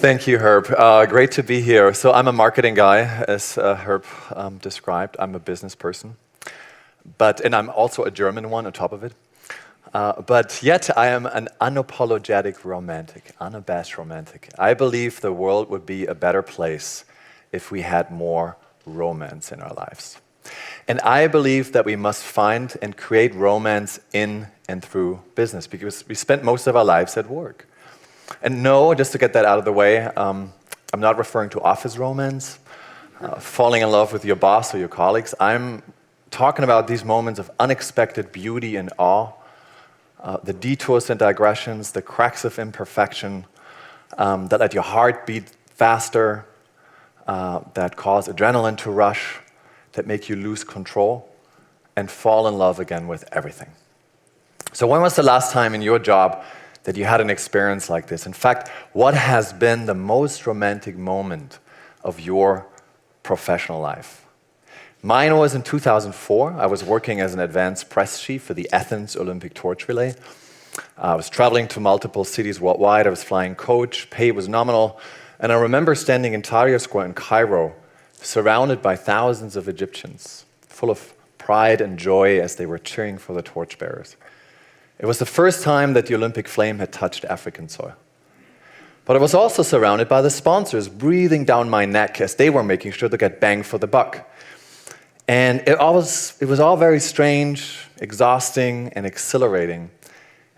Thank you, Herb. Great to be here. So I'm a marketing guy, as Herb described. I'm a business person, and I'm also a German one on top of it. But yet I am an unapologetic romantic, unabashed romantic. I believe the world would be a better place if we had more romance in our lives. And I believe that we must find and create romance in and through business, because we spend most of our lives at work. And no, just to get that out of the way, I'm not referring to office romance, falling in love with your boss or your colleagues. I'm talking about these moments of unexpected beauty and awe, the detours and digressions, the cracks of imperfection that let your heart beat faster, that cause adrenaline to rush, that make you lose control and fall in love again with everything. So when was the last time in your job that you had an experience like this? In fact, what has been the most romantic moment of your professional life? Mine was in 2004. I was working as an advanced press chief for the Athens Olympic torch relay. I was traveling to multiple cities worldwide. I was flying coach, pay was nominal. And I remember standing in Tahrir Square in Cairo, surrounded by thousands of Egyptians, full of pride and joy as they were cheering for the torchbearers. It was the first time that the Olympic flame had touched African soil. But I was also surrounded by the sponsors breathing down my neck as they were making sure to get bang for the buck. And it was all very strange, exhausting, and exhilarating,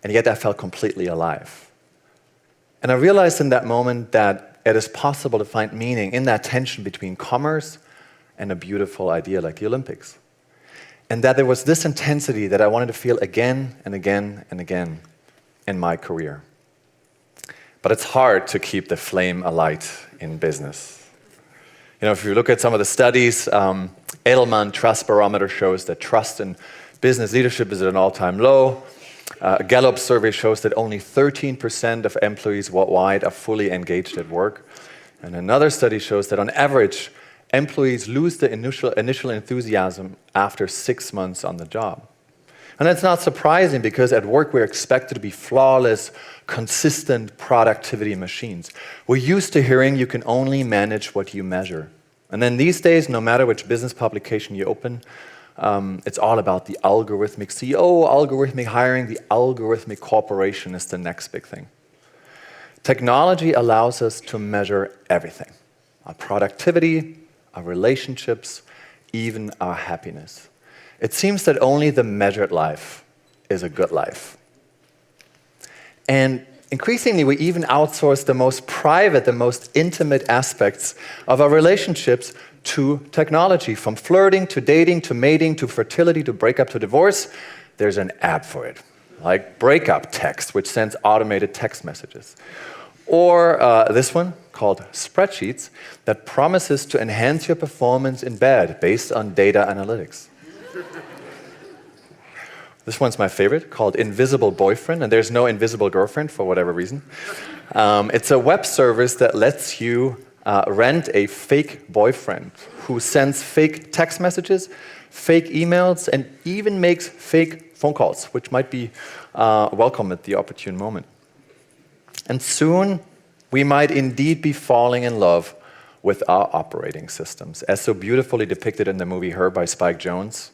and yet I felt completely alive. And I realized in that moment that it is possible to find meaning in that tension between commerce and a beautiful idea like the Olympics. And that there was this intensity that I wanted to feel again and again and again in my career. But it's hard to keep the flame alight in business. You know, if you look at some of the studies, Edelman Trust Barometer shows that trust in business leadership is at an all-time low. A Gallup survey shows that only 13% of employees worldwide are fully engaged at work. And another study shows that on average, employees lose the initial enthusiasm after 6 months on the job. And that's not surprising, because at work we're expected to be flawless, consistent productivity machines. We're used to hearing you can only manage what you measure. And then these days, no matter which business publication you open, it's all about the algorithmic CEO, algorithmic hiring, the algorithmic corporation is the next big thing. Technology allows us to measure everything: our productivity, our relationships, even our happiness. It seems that only the measured life is a good life. And increasingly, we even outsource the most private, the most intimate aspects of our relationships to technology. From flirting, to dating, to mating, to fertility, to breakup, to divorce, there's an app for it, like Breakup Text, which sends automated text messages. Or this one, called Spreadsheets, that promises to enhance your performance in bed based on data analytics. This one's my favorite, called Invisible Boyfriend, and there's no invisible girlfriend for whatever reason. It's a web service that lets you rent a fake boyfriend who sends fake text messages, fake emails, and even makes fake phone calls, which might be welcome at the opportune moment. And soon, we might indeed be falling in love with our operating systems, as so beautifully depicted in the movie Her by Spike Jonze,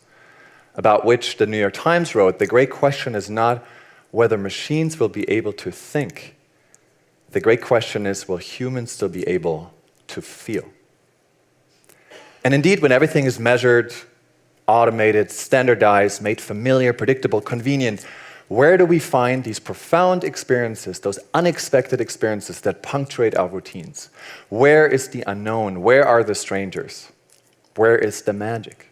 about which the New York Times wrote, "The great question is not whether machines will be able to think. The great question is, will humans still be able to feel?" And indeed, when everything is measured, automated, standardized, made familiar, predictable, convenient, where do we find these profound experiences, those unexpected experiences that punctuate our routines? Where is the unknown? Where are the strangers? Where is the magic?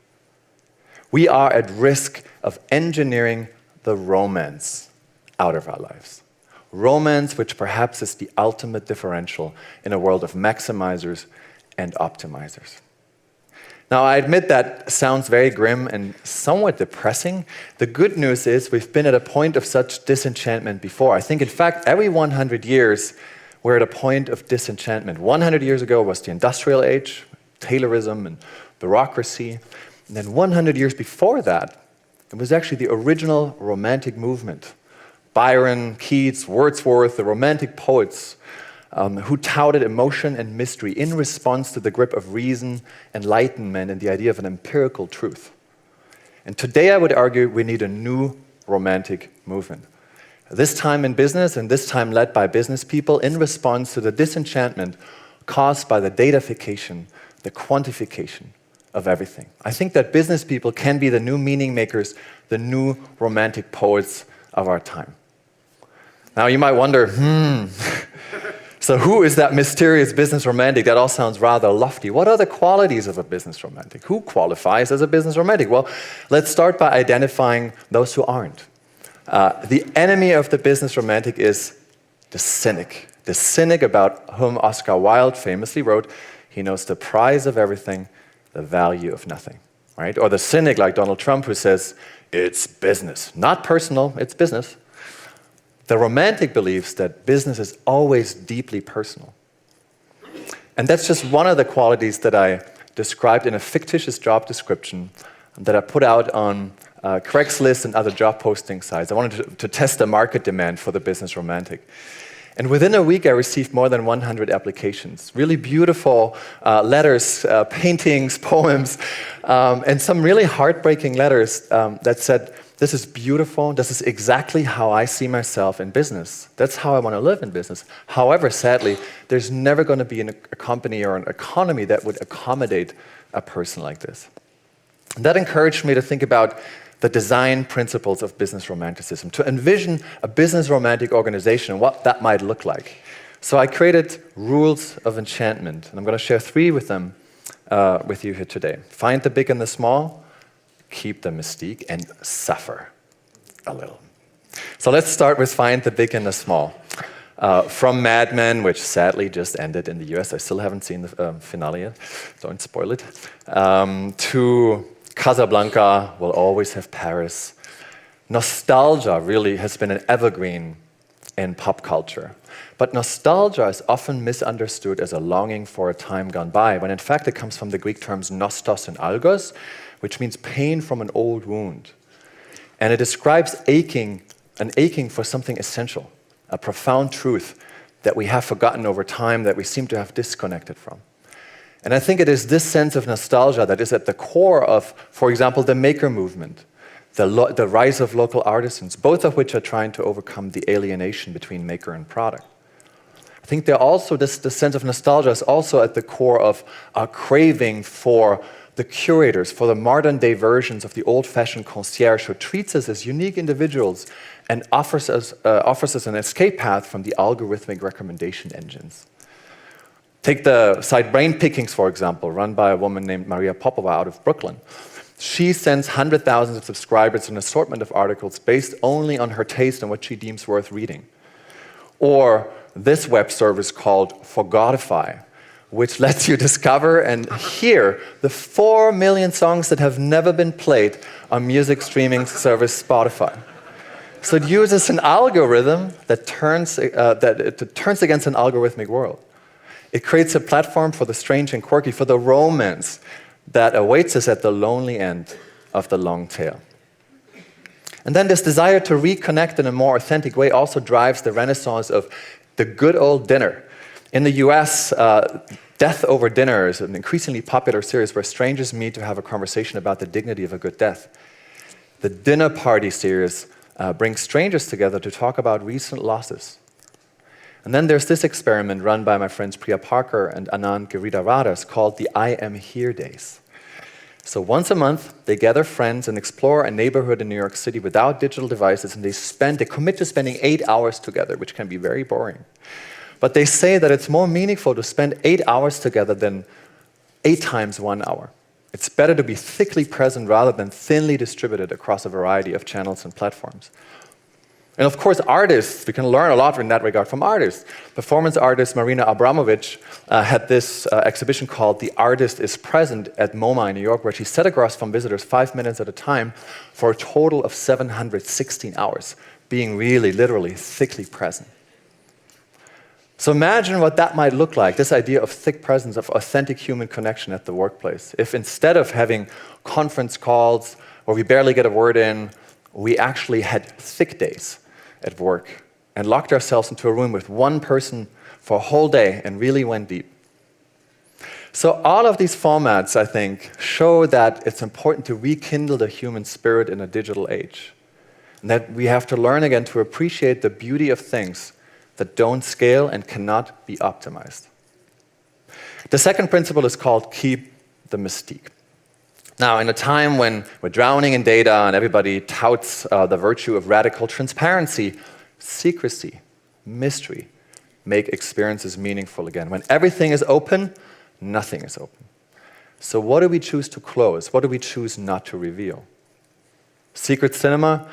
We are at risk of engineering the romance out of our lives. Romance, which perhaps is the ultimate differential in a world of maximizers and optimizers. Now, I admit that sounds very grim and somewhat depressing. The good news is we've been at a point of such disenchantment before. I think, in fact, every 100 years, we're at a point of disenchantment. 100 years ago was the industrial age, Taylorism and bureaucracy. And then 100 years before that, it was actually the original Romantic movement. Byron, Keats, Wordsworth, the Romantic poets who touted emotion and mystery in response to the grip of reason, enlightenment, and the idea of an empirical truth. And today I would argue we need a new romantic movement. This time in business, and this time led by business people in response to the disenchantment caused by the datafication, the quantification of everything. I think that business people can be the new meaning makers, the new romantic poets of our time. Now you might wonder, so who is that mysterious business romantic? That all sounds rather lofty. What are the qualities of a business romantic? Who qualifies as a business romantic? Well, let's start by identifying those who aren't. The enemy of the business romantic is the cynic about whom Oscar Wilde famously wrote, he knows the price of everything, the value of nothing, right? Or the cynic like Donald Trump who says, it's business, not personal, it's business. The romantic believes that business is always deeply personal. And that's just one of the qualities that I described in a fictitious job description that I put out on Craigslist and other job posting sites. I wanted to test the market demand for the business romantic. And within a week, I received more than 100 applications. Really beautiful letters, paintings, poems, and some really heartbreaking letters that said, this is beautiful, this is exactly how I see myself in business. That's how I want to live in business. However, sadly, there's never going to be a company or an economy that would accommodate a person like this. And that encouraged me to think about the design principles of business romanticism, to envision a business romantic organization and what that might look like. So I created rules of enchantment, and I'm going to share 3 with them with you here today. Find the big and the small, keep the mystique, and suffer a little. So let's start with find the big and the small. From Mad Men, which sadly just ended in the US, I still haven't seen the finale yet, don't spoil it, to Casablanca, will always have Paris. Nostalgia really has been an evergreen in pop culture. But nostalgia is often misunderstood as a longing for a time gone by, when in fact it comes from the Greek terms nostos and algos, which means pain from an old wound. And it describes an aching for something essential, a profound truth that we have forgotten over time, that we seem to have disconnected from. And I think it is this sense of nostalgia that is at the core of, for example, the maker movement, the rise of local artisans, both of which are trying to overcome the alienation between maker and product. I think this sense of nostalgia is also at the core of our craving for the curators, for the modern-day versions of the old-fashioned concierge who treats us as unique individuals and offers us an escape path from the algorithmic recommendation engines. Take the site Brain Pickings, for example, run by a woman named Maria Popova out of Brooklyn. She sends hundreds of thousands of subscribers an assortment of articles based only on her taste and what she deems worth reading. Or this web service called Forgotify, which lets you discover and hear the 4 million songs that have never been played on music streaming service Spotify. So it uses an algorithm that turns against an algorithmic world. It creates a platform for the strange and quirky, for the romance that awaits us at the lonely end of the long tail. And then this desire to reconnect in a more authentic way also drives the renaissance of the good old dinner. In the US, Death Over Dinner is an increasingly popular series where strangers meet to have a conversation about the dignity of a good death. The Dinner Party series brings strangers together to talk about recent losses. And then there's this experiment run by my friends Priya Parker and Anand Giridharadas called the I Am Here Days. So once a month, they gather friends and explore a neighborhood in New York City without digital devices, and they commit to spending 8 hours together, which can be very boring. But they say that it's more meaningful to spend 8 hours together than 8 times 1 hour. It's better to be thickly present rather than thinly distributed across a variety of channels and platforms. And of course, artists, we can learn a lot in that regard from artists. Performance artist Marina Abramovic had this exhibition called The Artist is Present at MoMA in New York, where she sat across from visitors 5 minutes at a time for a total of 716 hours, being really, literally, thickly present. So imagine what that might look like, this idea of thick presence, of authentic human connection at the workplace. If instead of having conference calls where we barely get a word in, we actually had thick days at work and locked ourselves into a room with one person for a whole day and really went deep. So all of these formats, I think, show that it's important to rekindle the human spirit in a digital age. And that we have to learn again to appreciate the beauty of things that don't scale and cannot be optimized. The second principle is called keep the mystique. Now, in a time when we're drowning in data and everybody touts the virtue of radical transparency, secrecy, mystery make experiences meaningful again. When everything is open, nothing is open. So what do we choose to close? What do we choose not to reveal? Secret cinema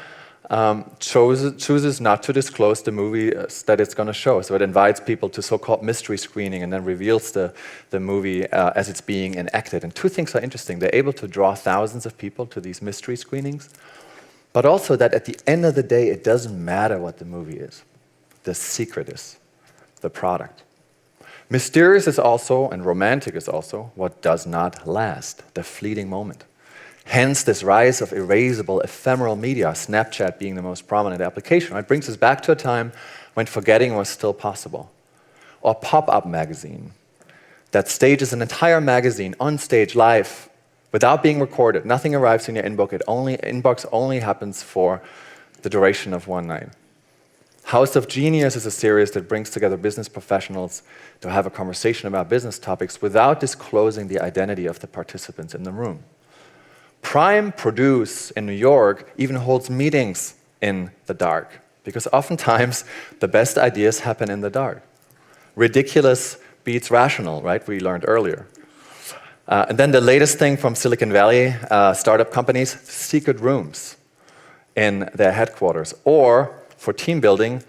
chooses not to disclose the movie that it's going to show. So it invites people to so-called mystery screening and then reveals the movie as it's being enacted. And two things are interesting. They're able to draw thousands of people to these mystery screenings, but also that at the end of the day, it doesn't matter what the movie is. The secret is the product. Mysterious is also, and romantic is also, what does not last, the fleeting moment. Hence, this rise of erasable, ephemeral media, Snapchat being the most prominent application. It brings us back to a time when forgetting was still possible. Or pop-up magazine, that stages an entire magazine on stage, live, without being recorded. Nothing arrives in your inbox only happens for the duration of one night. House of Genius is a series that brings together business professionals to have a conversation about business topics without disclosing the identity of the participants in the room. Prime Produce in New York even holds meetings in the dark, because oftentimes the best ideas happen in the dark. Ridiculous beats rational, right? We learned earlier. And then the latest thing from Silicon Valley, startup companies, secret rooms in their headquarters. Or, for team building,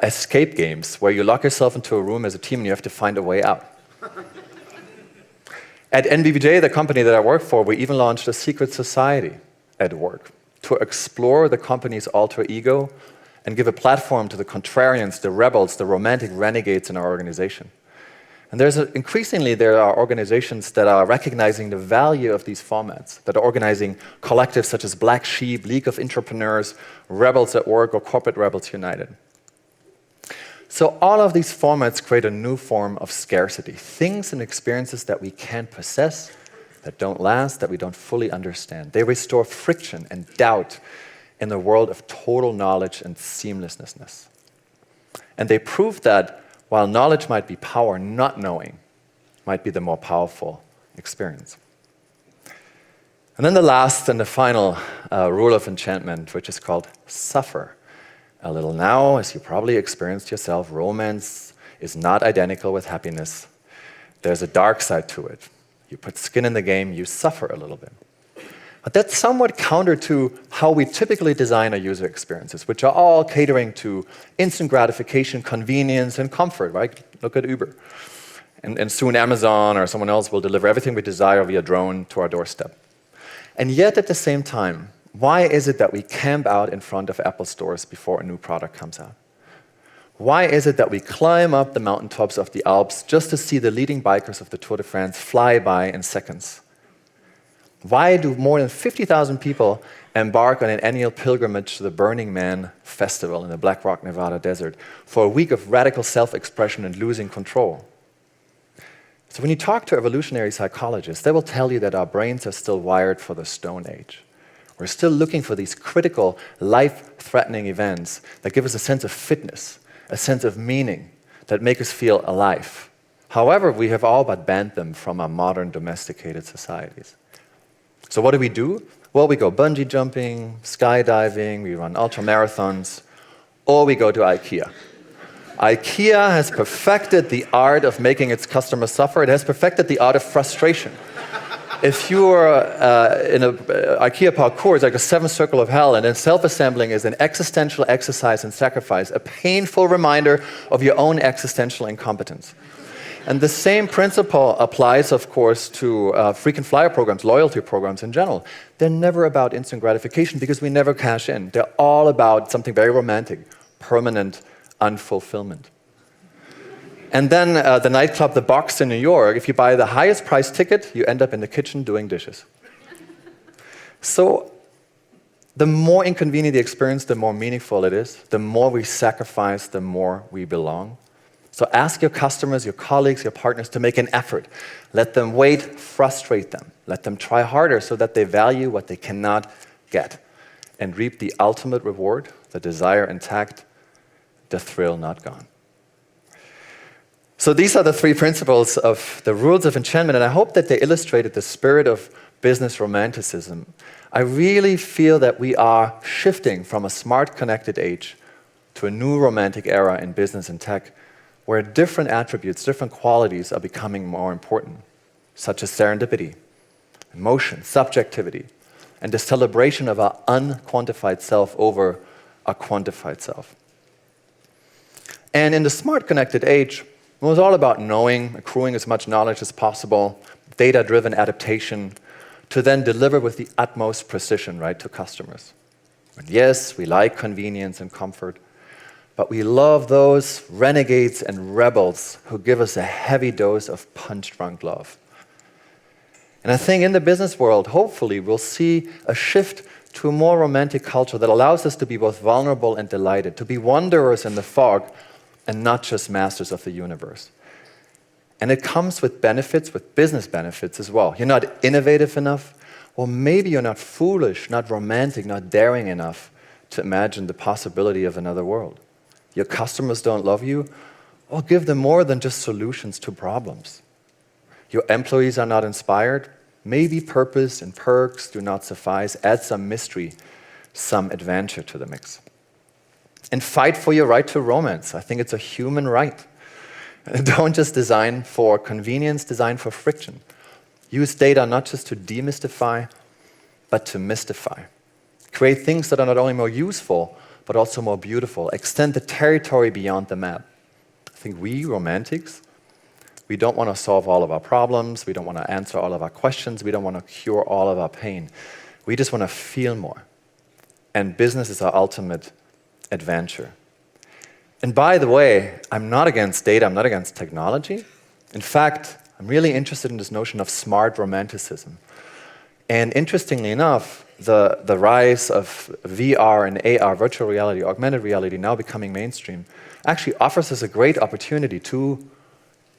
escape games, where you lock yourself into a room as a team and you have to find a way out. At NBBJ, the company that I work for, we even launched a secret society at work to explore the company's alter ego and give a platform to the contrarians, the rebels, the romantic renegades in our organization. And increasingly, there are organizations that are recognizing the value of these formats, that are organizing collectives such as Black Sheep, League of Entrepreneurs, Rebels at Work, or Corporate Rebels United. So all of these formats create a new form of scarcity, things and experiences that we can't possess, that don't last, that we don't fully understand. They restore friction and doubt in the world of total knowledge and seamlessness. And they prove that while knowledge might be power, not knowing might be the more powerful experience. And then the last and the final rule of enchantment, which is called suffer a little. Now, as you probably experienced yourself, romance is not identical with happiness. There's a dark side to it. You put skin in the game, you suffer a little bit. But that's somewhat counter to how we typically design our user experiences, which are all catering to instant gratification, convenience, and comfort, right? Look at Uber. And soon Amazon or someone else will deliver everything we desire via drone to our doorstep. And yet, at the same time, why is it that we camp out in front of Apple stores before a new product comes out? Why is it that we climb up the mountaintops of the Alps just to see the leading bikers of the Tour de France fly by in seconds? Why do more than 50,000 people embark on an annual pilgrimage to the Burning Man Festival in the Black Rock, Nevada desert for a week of radical self-expression and losing control? So when you talk to evolutionary psychologists, they will tell you that our brains are still wired for the Stone Age. We're still looking for these critical, life-threatening events that give us a sense of fitness, a sense of meaning, that make us feel alive. However, we have all but banned them from our modern domesticated societies. So what do? Well, we go bungee jumping, skydiving, we run ultramarathons, or we go to IKEA. IKEA has perfected the art of making its customers suffer. It has perfected the art of frustration. If you are in an IKEA parkour, it's like a seventh circle of hell, and then self-assembling is an existential exercise and sacrifice, a painful reminder of your own existential incompetence. And the same principle applies, of course, to frequent flyer programs, loyalty programs in general. They're never about instant gratification because we never cash in. They're all about something very romantic, permanent unfulfillment. And then the nightclub, The Box in New York, if you buy the highest priced ticket, you end up in the kitchen doing dishes. So the more inconvenient the experience, the more meaningful it is. The more we sacrifice, the more we belong. So ask your customers, your colleagues, your partners to make an effort. Let them wait, frustrate them. Let them try harder so that they value what they cannot get and reap the ultimate reward, the desire intact, the thrill not gone. So these are the 3 principles of the rules of enchantment, and I hope that they illustrated the spirit of business romanticism. I really feel that we are shifting from a smart, connected age to a new romantic era in business and tech, where different attributes, different qualities are becoming more important, such as serendipity, emotion, subjectivity, and the celebration of our unquantified self over a quantified self. And in the smart, connected age, it was all about knowing, accruing as much knowledge as possible, data-driven adaptation, to then deliver with the utmost precision, right, to customers. And yes, we like convenience and comfort, but we love those renegades and rebels who give us a heavy dose of punch-drunk love. And I think in the business world, hopefully, we'll see a shift to a more romantic culture that allows us to be both vulnerable and delighted, to be wanderers in the fog and not just masters of the universe. And it comes with benefits, with business benefits as well. You're not innovative enough, or maybe you're not foolish, not romantic, not daring enough to imagine the possibility of another world. Your customers don't love you, or give them more than just solutions to problems. Your employees are not inspired, maybe purpose and perks do not suffice. Add some mystery, some adventure to the mix. And fight for your right to romance. I think it's a human right. Don't just design for convenience, design for friction. Use data not just to demystify, but to mystify. Create things that are not only more useful, but also more beautiful. Extend the territory beyond the map. I think we, romantics, we don't want to solve all of our problems. We don't want to answer all of our questions. We don't want to cure all of our pain. We just want to feel more. And business is our ultimate adventure. And by the way, I'm not against data, I'm not against technology. In fact, I'm really interested in this notion of smart romanticism. And interestingly enough, the rise of VR and AR, virtual reality, augmented reality, now becoming mainstream, actually offers us a great opportunity to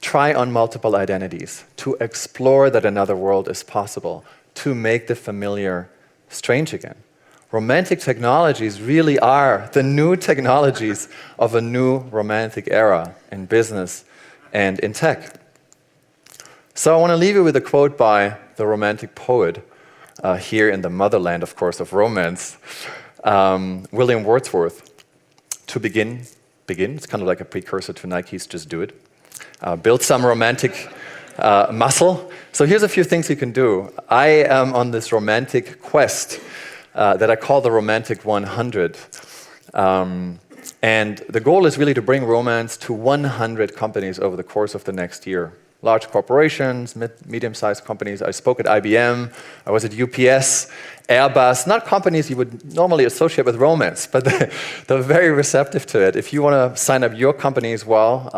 try on multiple identities, to explore that another world is possible, to make the familiar strange again. Romantic technologies really are the new technologies of a new romantic era in business and in tech. So I want to leave you with a quote by the romantic poet, here in the motherland, of course, of romance, William Wordsworth. To begin. It's kind of like a precursor to Nike's Just Do It. Build some romantic muscle. So here's a few things you can do. I am on this romantic quest that I call the Romantic 100. And the goal is really to bring romance to 100 companies over the course of the next year. Large corporations, medium-sized companies. I spoke at IBM, I was at UPS, Airbus, not companies you would normally associate with romance, but they're very receptive to it. If you want to sign up your company as well,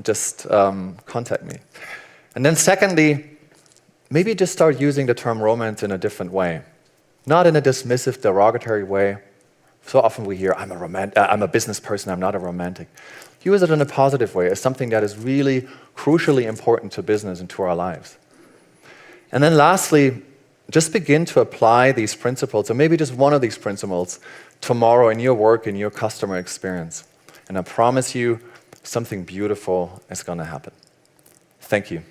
just contact me. And then secondly, maybe just start using the term romance in a different way. Not in a dismissive, derogatory way. So often we hear, I'm a business person, I'm not a romantic. Use it in a positive way, as something that is really crucially important to business and to our lives. And then lastly, just begin to apply these principles, or maybe just one of these principles, tomorrow in your work, in your customer experience. And I promise you, something beautiful is going to happen. Thank you.